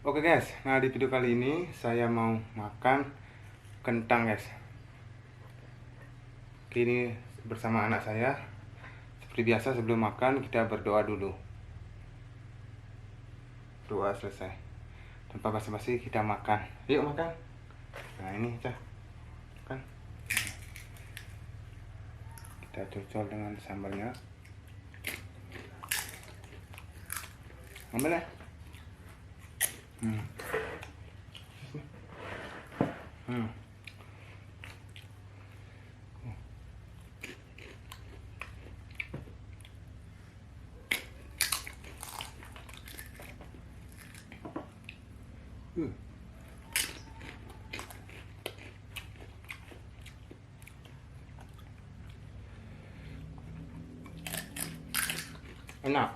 Oke guys, nah di video kali ini saya mau makan kentang guys. Kini bersama anak saya. Seperti biasa sebelum makan kita berdoa dulu. Doa selesai, tanpa basa-basi kita makan. Yuk makan. Nah ini cah kan. Kita cocol dengan sambalnya. Ambil ya. Hmm. Enak.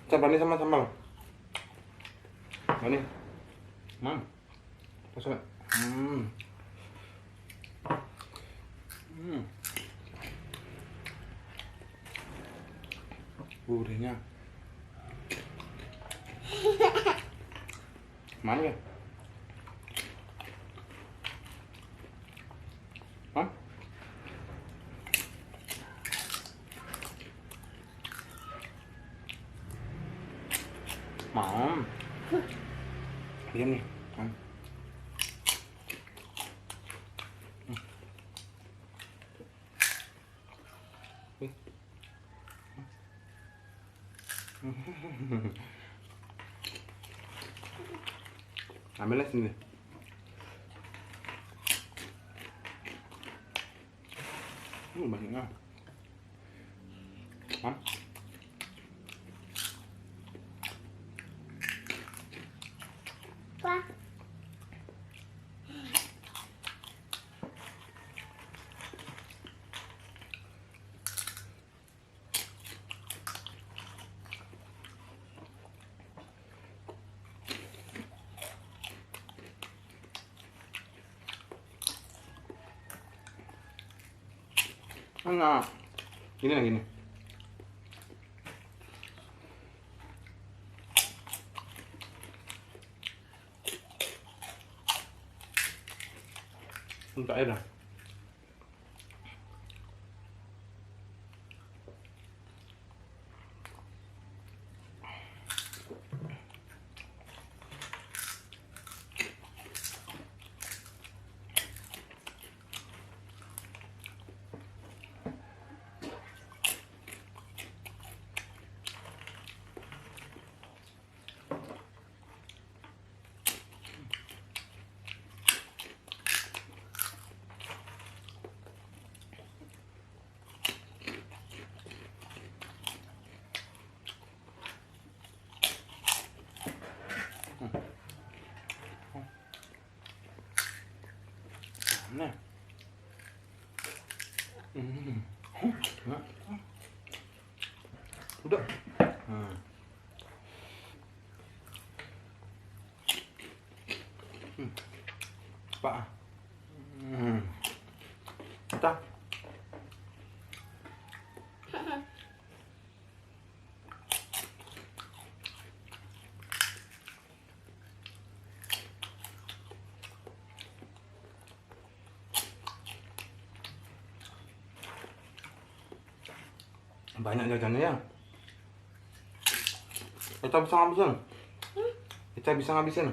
Coba nih sama sambal. Ini. Masuk. Gurihnya. Mana ya? Hah? Diam nih. Ambilnya sini. Banyaknya. Wah. Enak. Gini lah gini. Untuk air lah. Nah. Udah. Pak. Kita. Banyak jajannya ya. Kita bisa ngabisin. Kita bisa ngabisin.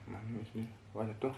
Manis nih. Banyak tuh.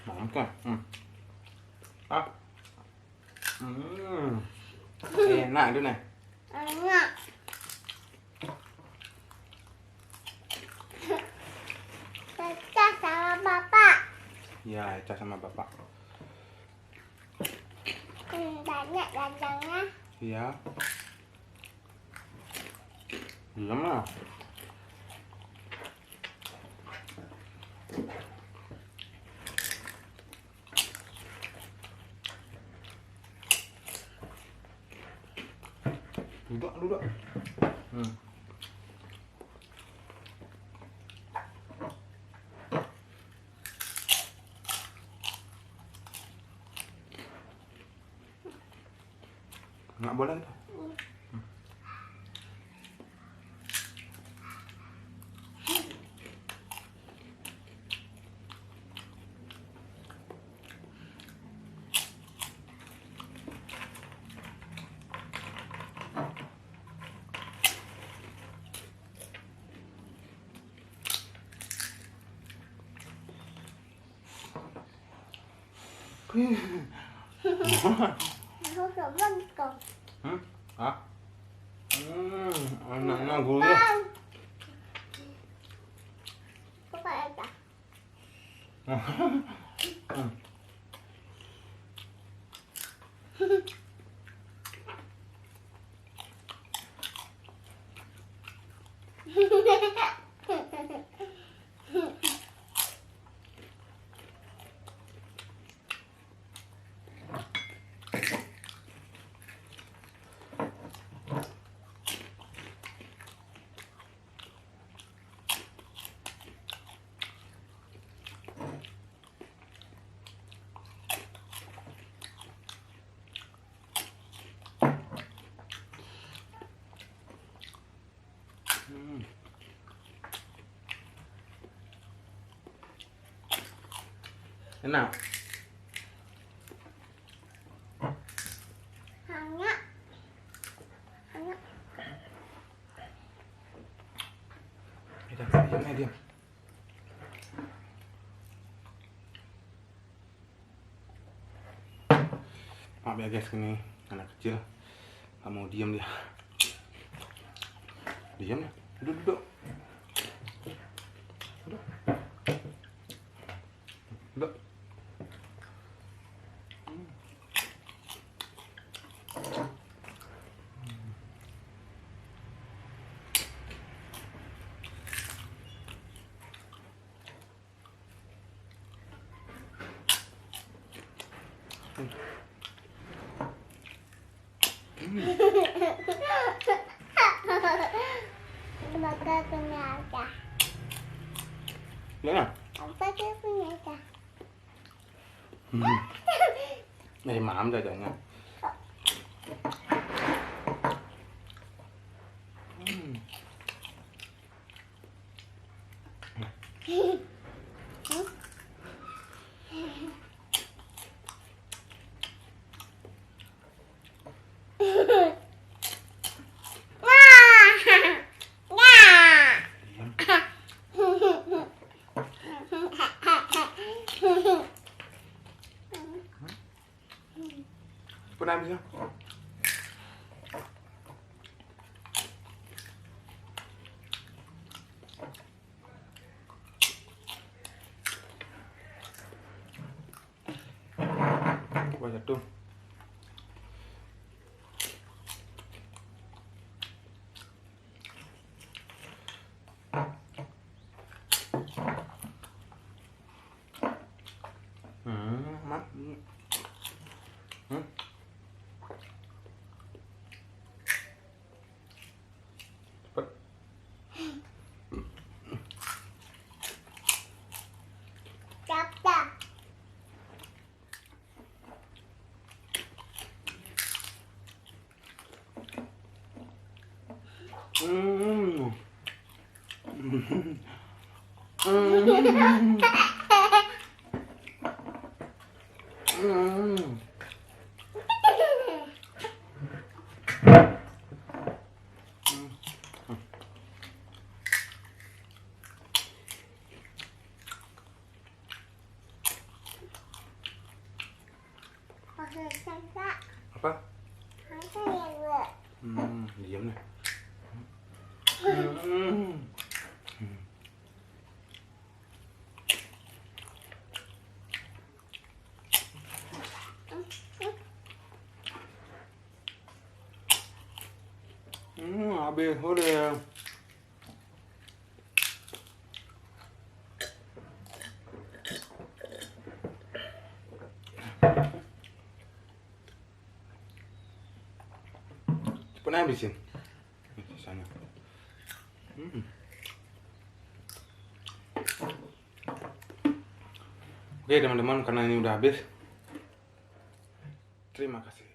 Mantap. Ah. Enak itu nih. Enak. Pecah sama bapak. Ya, Eca sama bapak. Banyak gandangnya. Iya. Diam lah. Duduk. Nggak boleh tuh. Aku coba kok. Ah? Anaknya gurih. Coba aja. Enak. Hangat. Hangat. Diam. Maaf ya guys, ini anak kecil nggak mau diam dia. Diam ya. Duduk. Duduk. Semoga punya aja. Ya. Apa dia punya aja? Này mạm cho trời nha. Put em chưa? Qua jatuh. Mắt. Cepet. Capta. Hmm. Hmm. Apa? Diam deh. Habis udah. Cepet habisin. Sisanya. Oke teman-teman, karena ini udah habis. Terima kasih.